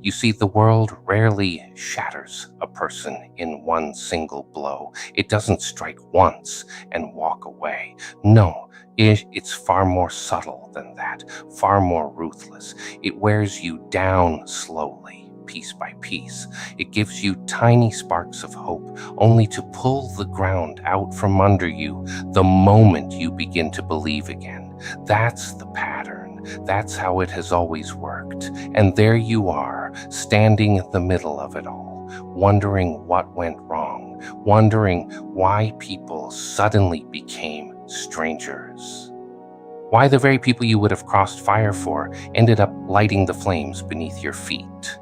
You see, the world rarely shatters a person in one single blow. It doesn't strike once and walk away. No, it's far more subtle than that, far more ruthless. It wears you down slowly, piece by piece. It gives you tiny sparks of hope, only to pull the ground out from under you the moment you begin to believe again. That's the pattern. That's how it has always worked. And there you are, standing in the middle of it all, wondering what went wrong, wondering why people suddenly became strangers. Why the very people you would have crossed fire for ended up lighting the flames beneath your feet.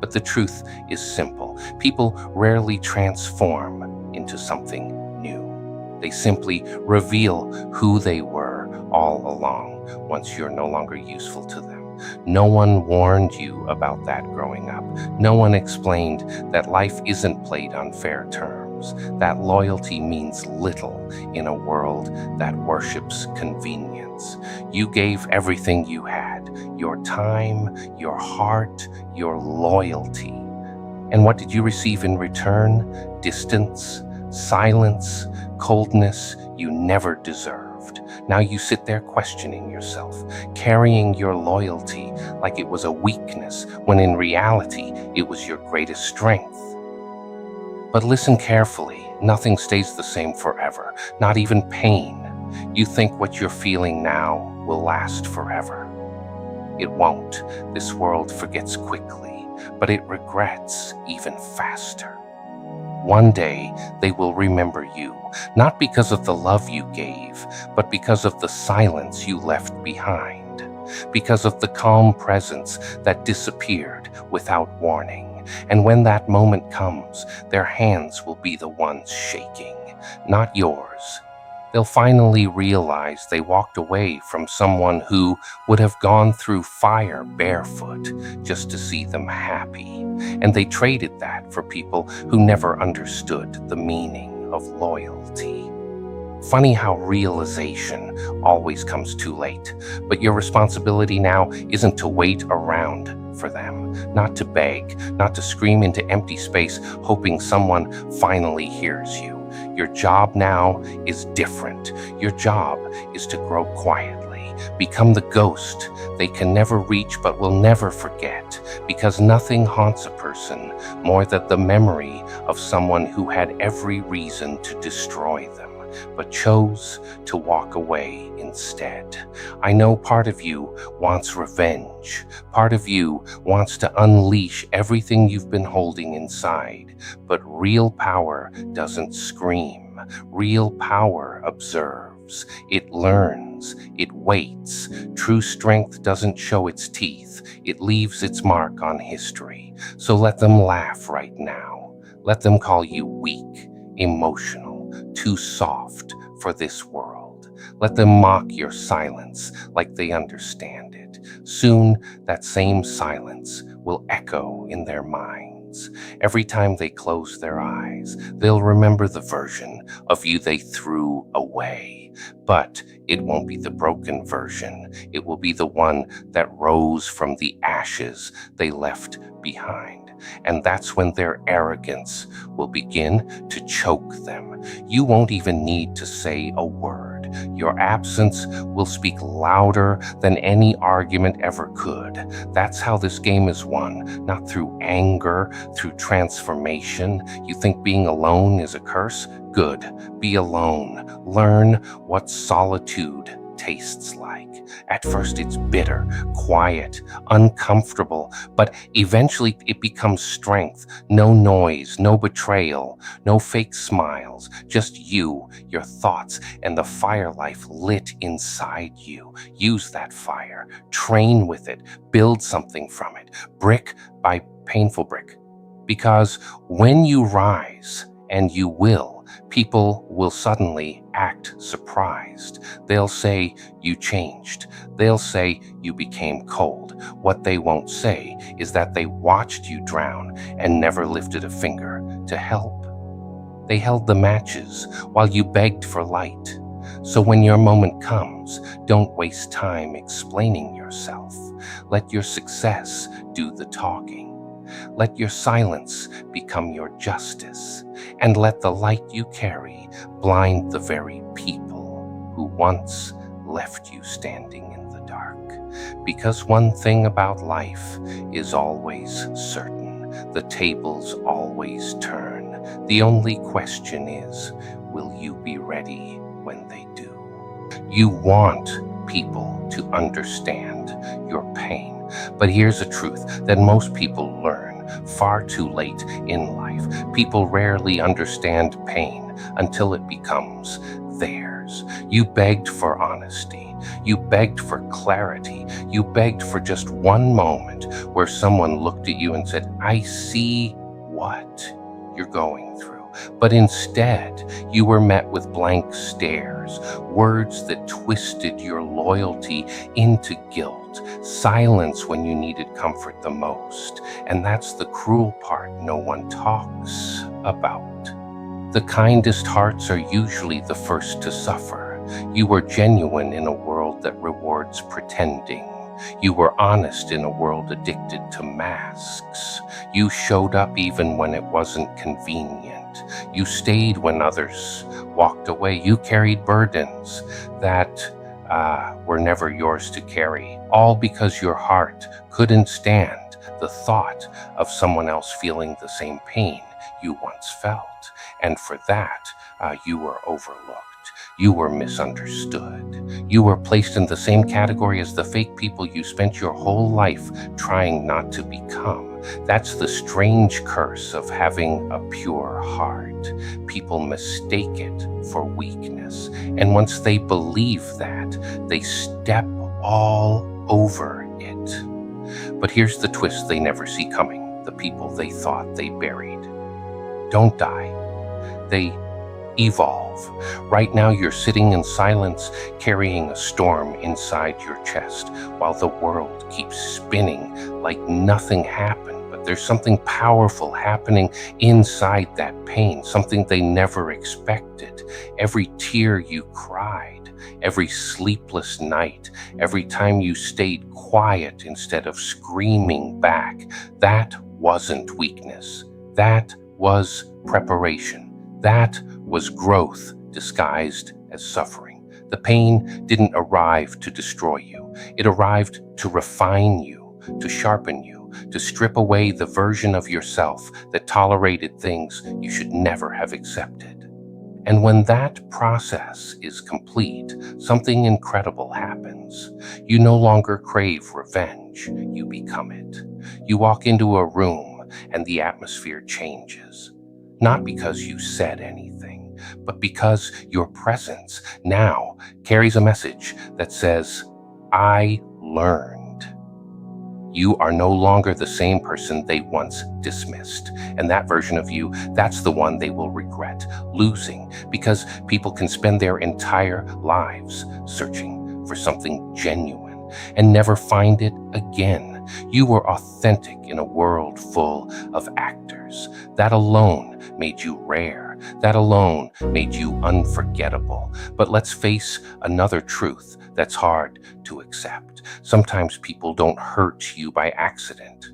But the truth is simple. People rarely transform into something new. They simply reveal who they were all along once you're no longer useful to them. No one warned you about that growing up. No one explained that life isn't played on fair terms, that loyalty means little in a world that worships convenience. You gave everything you had, your time, your heart, your loyalty. And what did you receive in return? Distance, silence, coldness you never deserved. Now you sit there questioning yourself, carrying your loyalty like it was a weakness, when in reality it was your greatest strength. But listen carefully, nothing stays the same forever, not even pain. You think what you're feeling now will last forever. It won't. This world forgets quickly, but it regrets even faster. One day, they will remember you, not because of the love you gave, but because of the silence you left behind, because of the calm presence that disappeared without warning. And when that moment comes, their hands will be the ones shaking, not yours. They'll finally realize they walked away from someone who would have gone through fire barefoot just to see them happy. And they traded that for people who never understood the meaning of loyalty. Funny how realization always comes too late, but your responsibility now isn't to wait around for them, not to beg, not to scream into empty space hoping someone finally hears you. Your job now is different. Your job is to grow quietly, become the ghost they can never reach but will never forget, because nothing haunts a person more than the memory of someone who had every reason to destroy them, but chose to walk away instead. I know part of you wants revenge. Part of you wants to unleash everything you've been holding inside. But real power doesn't scream. Real power observes. It learns. It waits. True strength doesn't show its teeth. It leaves its mark on history. So let them laugh right now. Let them call you weak, emotional, too soft for this world. Let them mock your silence like they understand it. Soon, that same silence will echo in their minds. Every time they close their eyes, they'll remember the version of you they threw away. But it won't be the broken version. It will be the one that rose from the ashes they left behind. And that's when their arrogance will begin to choke them. You won't even need to say a word. Your absence will speak louder than any argument ever could. That's how this game is won, not through anger, through transformation. You think being alone is a curse? Good. Be alone. Learn what solitude tastes like. At first it's bitter, quiet, uncomfortable, but eventually it becomes strength. No noise, no betrayal, no fake smiles, just you, your thoughts, and the fire life lit inside you. Use that fire, train with it, build something from it, brick by painful brick. Because when you rise, and you will, people will suddenly act surprised. They'll say you changed. They'll say you became cold. What they won't say is that they watched you drown and never lifted a finger to help. They held the matches while you begged for light. So when your moment comes, don't waste time explaining yourself. Let your success do the talking. Let your silence become your justice, and let the light you carry blind the very people who once left you standing in the dark. Because one thing about life is always certain: the tables always turn. The only question is, will you be ready when they do? You want people to understand your pain, but here's a truth that most people learn far too late in life. People rarely understand pain until it becomes theirs. You begged for honesty. You begged for clarity. You begged for just one moment where someone looked at you and said, "I see what you're going through." But instead, you were met with blank stares, words that twisted your loyalty into guilt, silence when you needed comfort the most. And that's the cruel part no one talks about. The kindest hearts are usually the first to suffer. You were genuine in a world that rewards pretending. You were honest in a world addicted to masks. You showed up even when it wasn't convenient. You stayed when others walked away. You carried burdens that were never yours to carry, all because your heart couldn't stand the thought of someone else feeling the same pain you once felt. And for that, you were overlooked. You were misunderstood. You were placed in the same category as the fake people you spent your whole life trying not to become. That's the strange curse of having a pure heart. People mistake it for weakness. And once they believe that, they step all over it. But here's the twist they never see coming. The people they thought they buried don't die. They evolve. Right now, you're sitting in silence, carrying a storm inside your chest, while the world keeps spinning like nothing happened. But there's something powerful happening inside that pain, something they never expected. Every tear you cried, every sleepless night, every time you stayed quiet instead of screaming back, that wasn't weakness. That was preparation. That was growth disguised as suffering. The pain didn't arrive to destroy you. It arrived to refine you, to sharpen you, to strip away the version of yourself that tolerated things you should never have accepted. And when that process is complete, something incredible happens. You no longer crave revenge, you become it. You walk into a room and the atmosphere changes. Not because you said anything, but because your presence now carries a message that says, "I learned." You are no longer the same person they once dismissed. And that version of you, that's the one they will regret losing, because people can spend their entire lives searching for something genuine and never find it again. You were authentic in a world full of actors. That alone made you rare. That alone made you unforgettable. But let's face another truth that's hard to accept. Sometimes people don't hurt you by accident.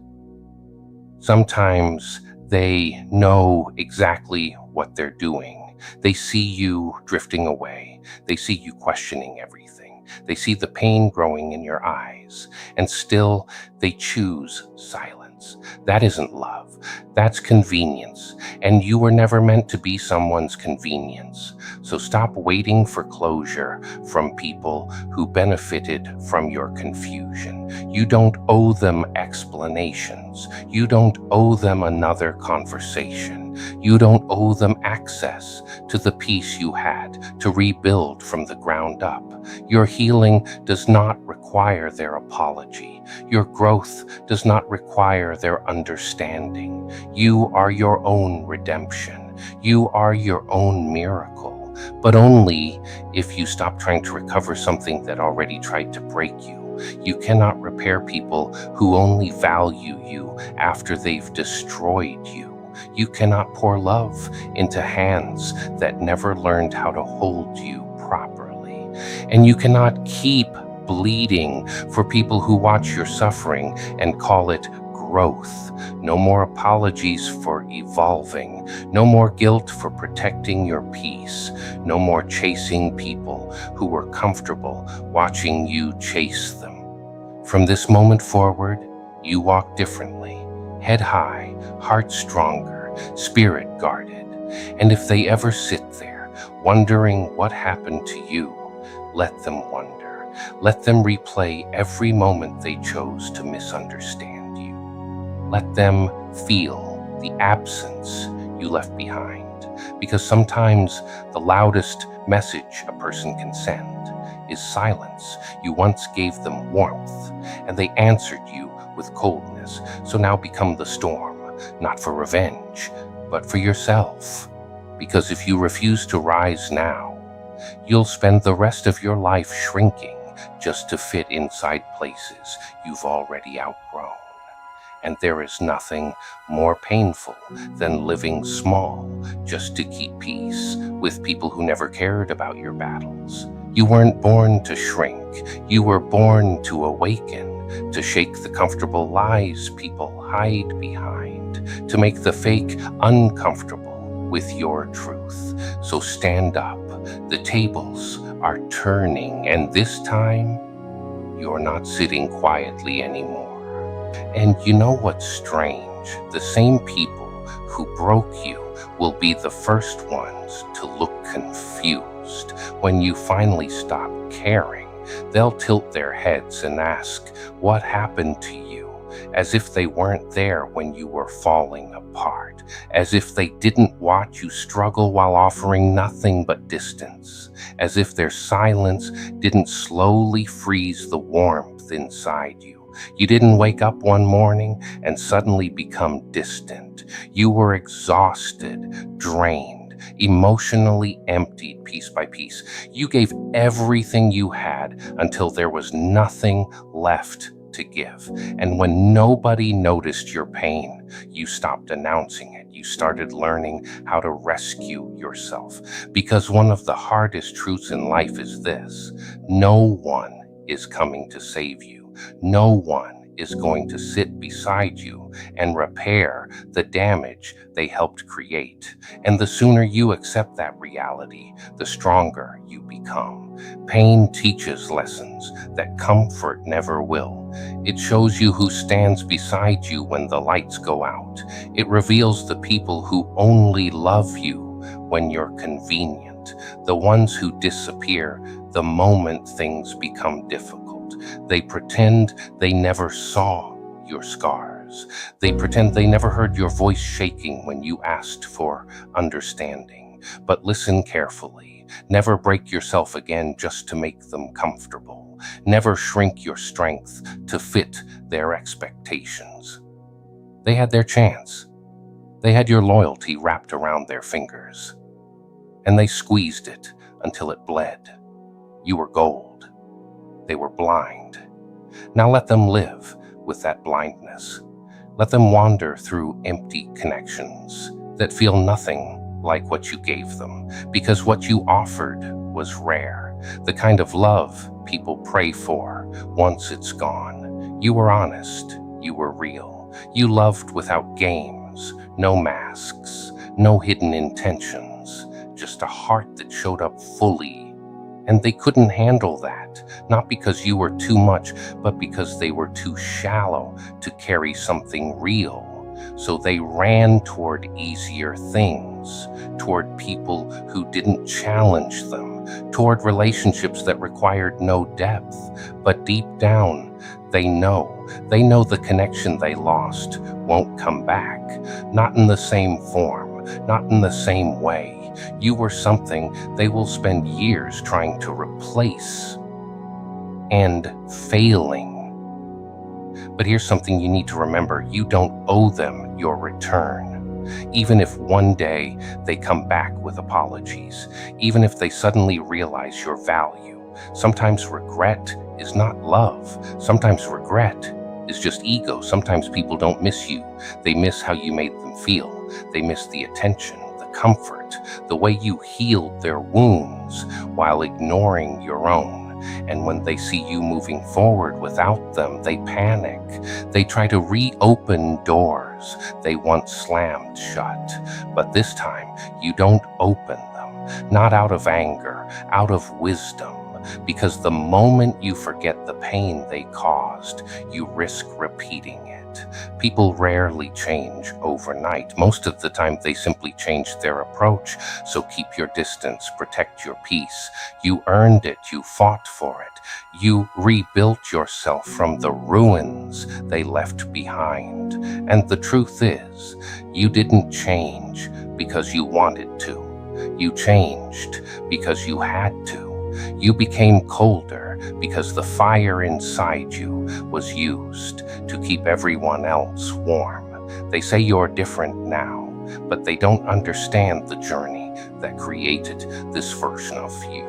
Sometimes they know exactly what they're doing. They see you drifting away. They see you questioning everything. They see the pain growing in your eyes, and still they choose silence. That isn't love. That's convenience, and you were never meant to be someone's convenience. So stop waiting for closure from people who benefited from your confusion. You don't owe them explanations. You don't owe them another conversation. You don't owe them access to the peace you had to rebuild from the ground up. Your healing does not require their apology. Your growth does not require their understanding. You are your own redemption. You are your own miracle, but only if you stop trying to recover something that already tried to break you. You cannot repair people who only value you after they've destroyed you. You cannot pour love into hands that never learned how to hold you properly. And you cannot keep bleeding for people who watch your suffering and call it growth, no more apologies for evolving, no more guilt for protecting your peace, no more chasing people who were comfortable watching you chase them. From this moment forward, you walk differently, head high, heart stronger, spirit guarded. And if they ever sit there, wondering what happened to you, let them wonder. Let them replay every moment they chose to misunderstand you. Let them feel the absence you left behind, because sometimes the loudest message a person can send is silence. You once gave them warmth, and they answered you with coldness, so now become the storm, not for revenge, but for yourself. Because if you refuse to rise now, you'll spend the rest of your life shrinking just to fit inside places you've already outgrown. And there is nothing more painful than living small just to keep peace with people who never cared about your battles. You weren't born to shrink. You were born to awaken, to shake the comfortable lies people hide behind, to make the fake uncomfortable with your truth. So stand up. The tables are turning, and this time, you're not sitting quietly anymore. And you know what's strange? The same people who broke you will be the first ones to look confused when you finally stop caring. They'll tilt their heads and ask, "What happened to you?" As if they weren't there when you were falling apart, as if they didn't watch you struggle while offering nothing but distance, as if their silence didn't slowly freeze the warmth inside you. You didn't wake up one morning and suddenly become distant. You were exhausted, drained, emotionally emptied piece by piece. You gave everything you had until there was nothing left to give. And when nobody noticed your pain, you stopped announcing it. You started learning how to rescue yourself. Because one of the hardest truths in life is this: no one is coming to save you. No one is going to sit beside you and repair the damage they helped create. And the sooner you accept that reality, the stronger you become. Pain teaches lessons that comfort never will. It shows you who stands beside you when the lights go out. It reveals the people who only love you when you're convenient, the ones who disappear the moment things become difficult. They pretend they never saw your scars. They pretend they never heard your voice shaking when you asked for understanding. But listen carefully. Never break yourself again just to make them comfortable. Never shrink your strength to fit their expectations. They had their chance. They had your loyalty wrapped around their fingers. And they squeezed it until it bled. You were gold. They were blind. Now let them live with that blindness. Let them wander through empty connections that feel nothing like what you gave them, because what you offered was rare, the kind of love people pray for once it's gone. You were honest. You were real. You loved without games, no masks, no hidden intentions, just a heart that showed up fully. And they couldn't handle that, not because you were too much, but because they were too shallow to carry something real. So they ran toward easier things, toward people who didn't challenge them, toward relationships that required no depth. But deep down, they know the connection they lost won't come back, not in the same form, not in the same way. You were something they will spend years trying to replace and failing. But here's something you need to remember: you don't owe them your return. Even if one day they come back with apologies, even if they suddenly realize your value, sometimes regret is not love. Sometimes regret is just ego. Sometimes people don't miss you. They miss how you made them feel. They miss the attention, comfort, the way you healed their wounds while ignoring your own. And when they see you moving forward without them, they panic. They try to reopen doors they once slammed shut. But this time, you don't open them, not out of anger, out of wisdom. Because the moment you forget the pain they caused, you risk repeating it. People rarely change overnight. Most of the time, they simply change their approach. So keep your distance, protect your peace. You earned it, you fought for it. You rebuilt yourself from the ruins they left behind. And the truth is, you didn't change because you wanted to. You changed because you had to. You became colder because the fire inside you was used to keep everyone else warm. They say you're different now, but they don't understand the journey that created this version of you.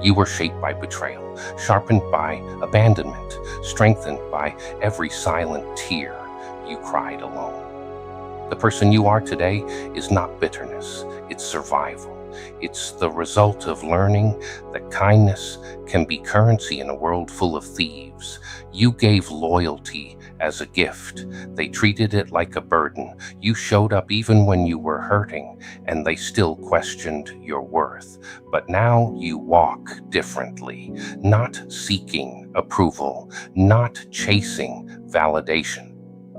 You were shaped by betrayal, sharpened by abandonment, strengthened by every silent tear you cried alone. The person you are today is not bitterness, it's survival. It's the result of learning that kindness can be currency in a world full of thieves. You gave loyalty as a gift. They treated it like a burden. You showed up even when you were hurting, and they still questioned your worth. But now you walk differently, not seeking approval, not chasing validation,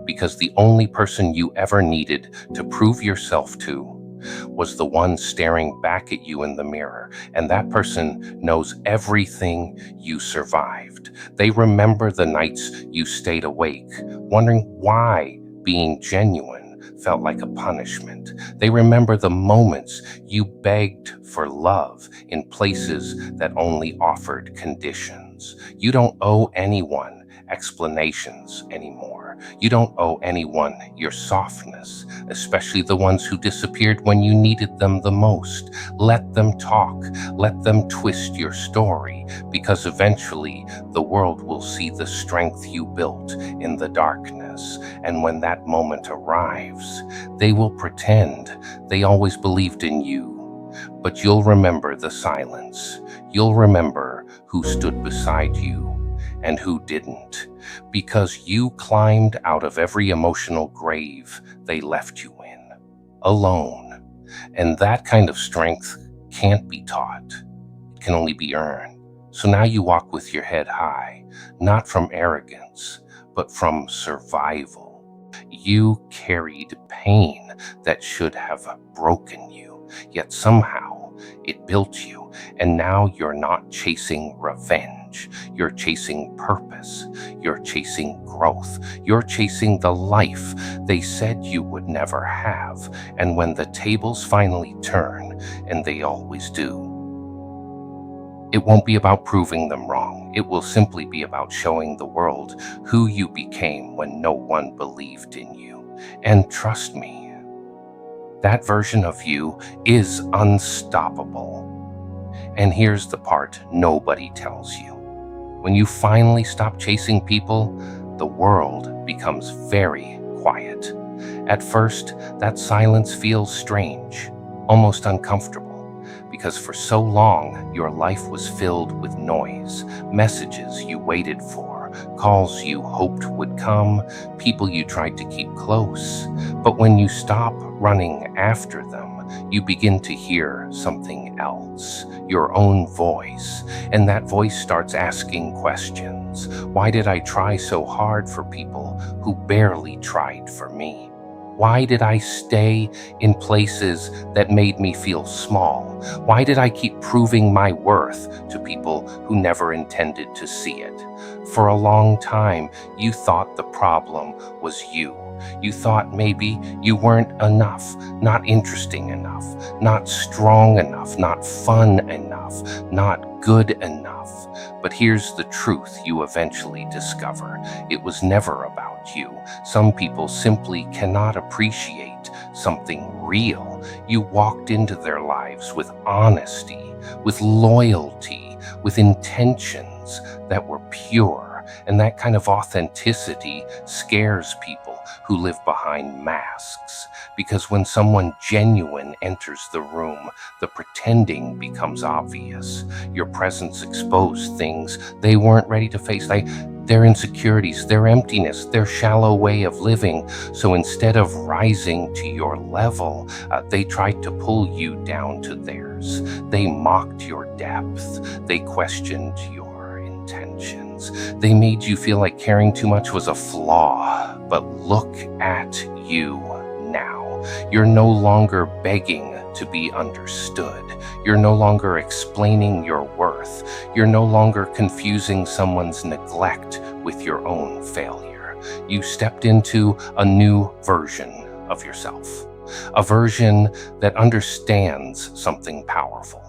because the only person you ever needed to prove yourself to was the one staring back at you in the mirror, and that person knows everything you survived. They remember the nights you stayed awake, wondering why being genuine felt like a punishment. They remember the moments you begged for love in places that only offered conditions. You don't owe anyone explanations anymore. You don't owe anyone your softness, especially the ones who disappeared when you needed them the most. Let them talk. Let them twist your story, because eventually the world will see the strength you built in the darkness. And when that moment arrives, they will pretend they always believed in you. But you'll remember the silence. You'll remember who stood beside you and who didn't, because you climbed out of every emotional grave they left you in, alone. And that kind of strength can't be taught. It can only be earned. So now you walk with your head high, not from arrogance, but from survival. You carried pain that should have broken you, yet somehow it built you, and now you're not chasing revenge. You're chasing purpose. You're chasing growth. You're chasing the life they said you would never have. And when the tables finally turn, and they always do, it won't be about proving them wrong. It will simply be about showing the world who you became when no one believed in you. And trust me, that version of you is unstoppable. And here's the part nobody tells you. When you finally stop chasing people, the world becomes very quiet. At first, that silence feels strange, almost uncomfortable, because for so long your life was filled with noise, messages you waited for, calls you hoped would come, people you tried to keep close. But when you stop running after them, you begin to hear something else, your own voice, and that voice starts asking questions. Why did I try so hard for people who barely tried for me? Why did I stay in places that made me feel small? Why did I keep proving my worth to people who never intended to see it? For a long time, you thought the problem was you. You thought maybe you weren't enough, not interesting enough, not strong enough, not fun enough, not good enough. But here's the truth you eventually discover. It was never about you. Some people simply cannot appreciate something real. You walked into their lives with honesty, with loyalty, with intentions that were pure. And that kind of authenticity scares people who live behind masks. Because when someone genuine enters the room, the pretending becomes obvious. Your presence exposed things they weren't ready to face, their insecurities, their emptiness, their shallow way of living. So instead of rising to your level, they tried to pull you down to theirs. They mocked your depth. They questioned your intentions. They made you feel like caring too much was a flaw. But look at you now. You're no longer begging to be understood. You're no longer explaining your worth. You're no longer confusing someone's neglect with your own failure. You stepped into a new version of yourself, a version that understands something powerful.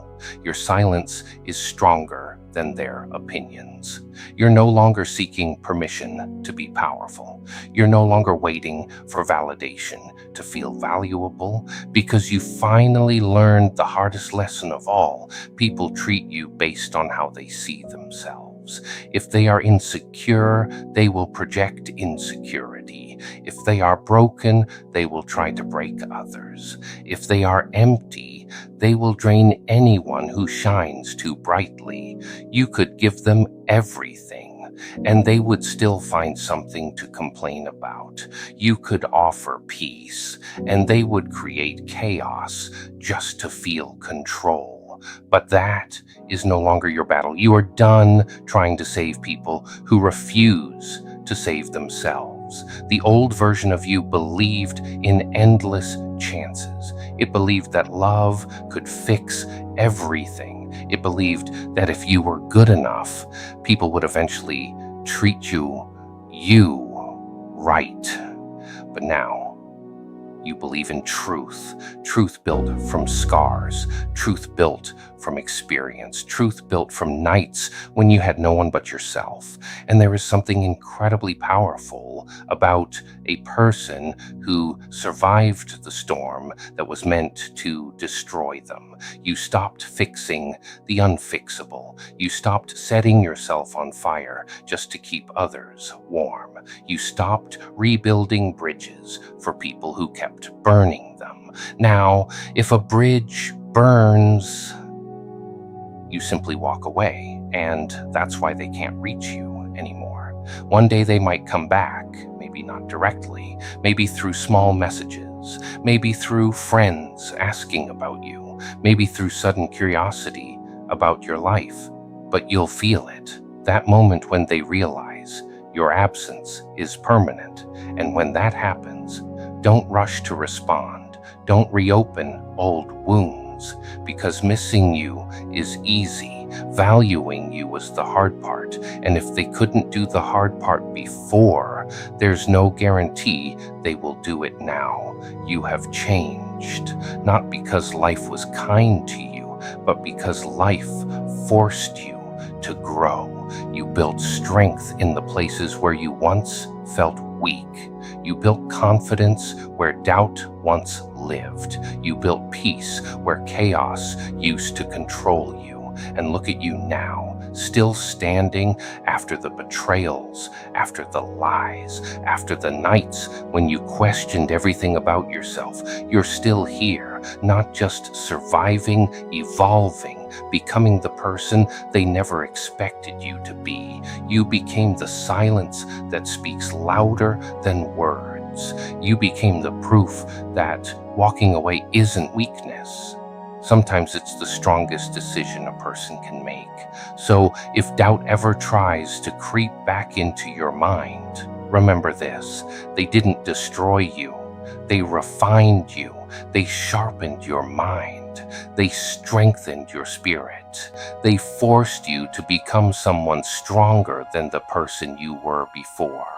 Your silence is stronger than their opinions. You're no longer seeking permission to be powerful. You're no longer waiting for validation to feel valuable, because you finally learned the hardest lesson of all. People treat you based on how they see themselves. If they are insecure, they will project insecurity. If they are broken, they will try to break others. If they are empty, they will drain anyone who shines too brightly. You could give them everything, and they would still find something to complain about. You could offer peace, and they would create chaos just to feel control. But that is no longer your battle. You are done trying to save people who refuse to save themselves. The old version of you believed in endless chances. It believed that love could fix everything. It believed that if you were good enough, people would eventually treat you right. But now, you believe in truth built from scars, truth built from experience, truth built from nights when you had no one but yourself. And there is something incredibly powerful about a person who survived the storm that was meant to destroy them. You stopped fixing the unfixable. You stopped setting yourself on fire just to keep others warm. You stopped rebuilding bridges for people who kept burning them. Now, if a bridge burns, you simply walk away, and that's why they can't reach you anymore. One day they might come back, maybe not directly, maybe through small messages, maybe through friends asking about you, maybe through sudden curiosity about your life. But you'll feel it, that moment when they realize your absence is permanent. And when that happens, don't rush to respond. Don't reopen old wounds, because missing you is easy. Valuing you was the hard part. And if they couldn't do the hard part before, there's no guarantee they will do it now. You have changed, not because life was kind to you, but because life forced you to grow. You built strength in the places where you once felt weak. You built confidence where doubt once lived. You built peace where chaos used to control you. And look at you now, still standing after the betrayals, after the lies, after the nights when you questioned everything about yourself. You're still here, not just surviving, evolving, becoming the person they never expected you to be. You became the silence that speaks louder than words. You became the proof that walking away isn't weakness. Sometimes it's the strongest decision a person can make. So if doubt ever tries to creep back into your mind, remember this: they didn't destroy you. They refined you. They sharpened your mind. They strengthened your spirit. They forced you to become someone stronger than the person you were before.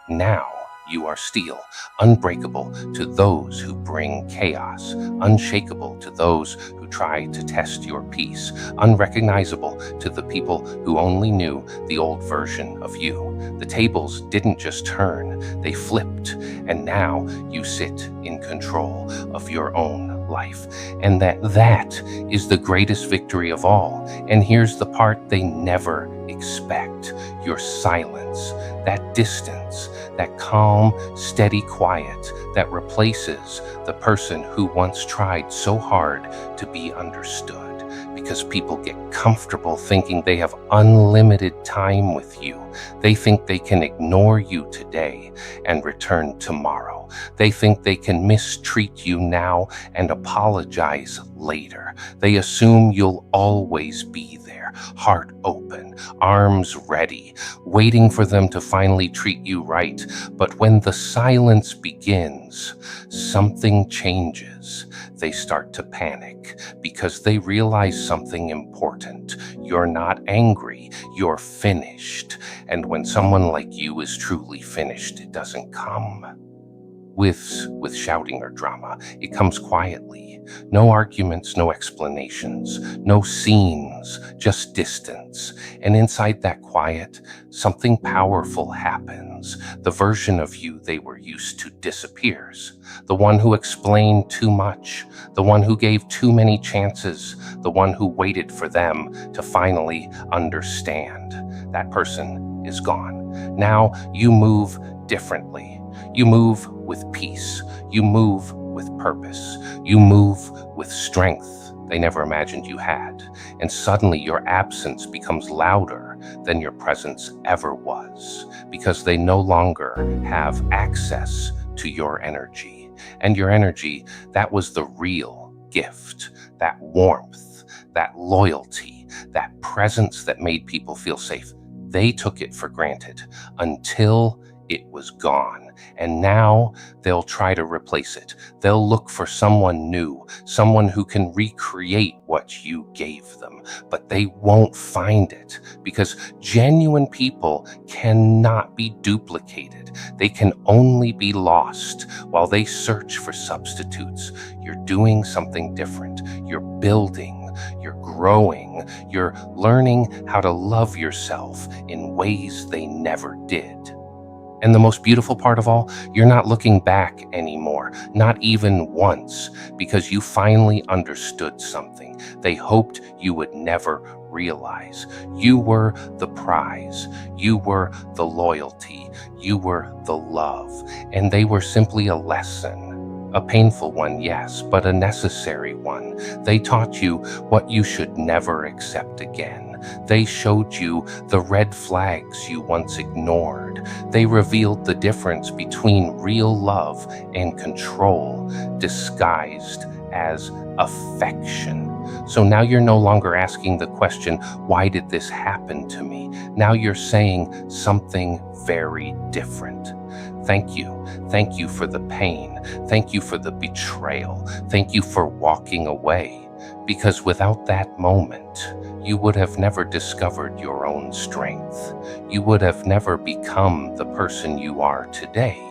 Now, you are steel, unbreakable to those who bring chaos, unshakable to those who try to test your peace, unrecognizable to the people who only knew the old version of you. The tables didn't just turn, they flipped, and now you sit in control of your own life. And that is the greatest victory of all. And here's the part they never expect: your silence, that distance, that calm, steady quiet that replaces the person who once tried so hard to be understood. Because people get comfortable thinking they have unlimited time with you. They think they can ignore you today and return tomorrow. They think they can mistreat you now and apologize later. They assume you'll always be there, heart open, arms ready, waiting for them to finally treat you right. But when the silence begins, something changes. They start to panic because they realize something important. You're not angry, you're finished. And when someone like you is truly finished, it doesn't come with shouting or drama. It comes quietly. No arguments, no explanations, no scenes, just distance. And inside that quiet, something powerful happens. The version of you they were used to disappears. The one who explained too much, the one who gave too many chances, the one who waited for them to finally understand. That person is gone. Now you move differently. You move with peace. You move with purpose. You move with strength they never imagined you had. And suddenly your absence becomes louder than your presence ever was, because they no longer have access to your energy. And your energy, that was the real gift, that warmth, that loyalty, that presence that made people feel safe. They took it for granted until it was gone. And now they'll try to replace it. They'll look for someone new, someone who can recreate what you gave them. But they won't find it, because genuine people cannot be duplicated. They can only be lost while they search for substitutes. You're doing something different. You're building. You're growing. You're learning how to love yourself in ways they never did. And the most beautiful part of all, you're not looking back anymore, not even once, because you finally understood something they hoped you would never realize. You were the prize. You were the loyalty. You were the love. And they were simply a lesson. A painful one, yes, but a necessary one. They taught you what you should never accept again. They showed you the red flags you once ignored. They revealed the difference between real love and control, disguised as affection. So now you're no longer asking the question, why did this happen to me? Now you're saying something very different. Thank you. Thank you for the pain. Thank you for the betrayal. Thank you for walking away. Because without that moment, you would have never discovered your own strength. You would have never become the person you are today.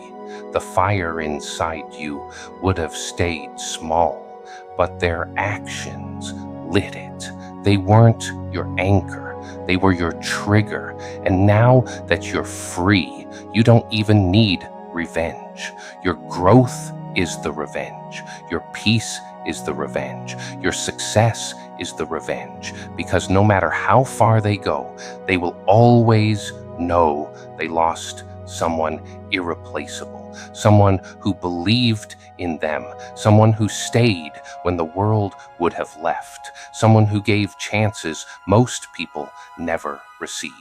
The fire inside you would have stayed small, but their actions lit it. They weren't your anchor. They were your trigger. And now that you're free, you don't even need revenge. Your growth is the revenge. Your peace is the revenge. Your success is the revenge. Because no matter how far they go, they will always know they lost someone irreplaceable, someone who believed in them, someone who stayed when the world would have left, someone who gave chances most people never receive,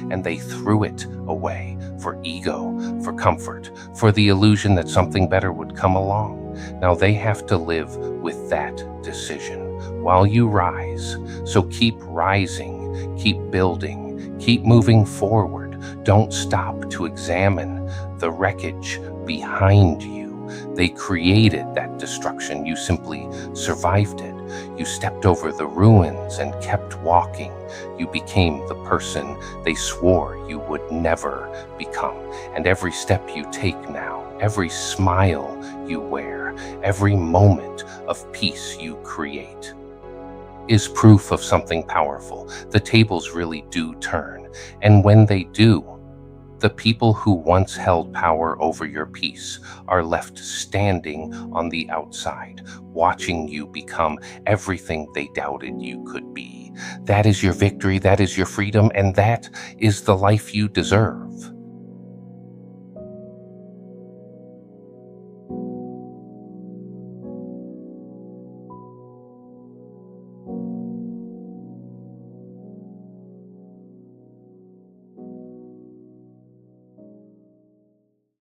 and they threw it away for ego, for comfort, for the illusion that something better would come along. Now they have to live with that decision while you rise. So keep rising, keep building, keep moving forward. Don't stop to examine the wreckage behind you. They created that destruction. You simply survived it. You stepped over the ruins and kept walking. You became the person they swore you would never become. And every step you take now, every smile you wear, every moment of peace you create is proof of something powerful. The tables really do turn. And when they do, the people who once held power over your peace are left standing on the outside, watching you become everything they doubted you could be. That is your victory, that is your freedom, and that is the life you deserve.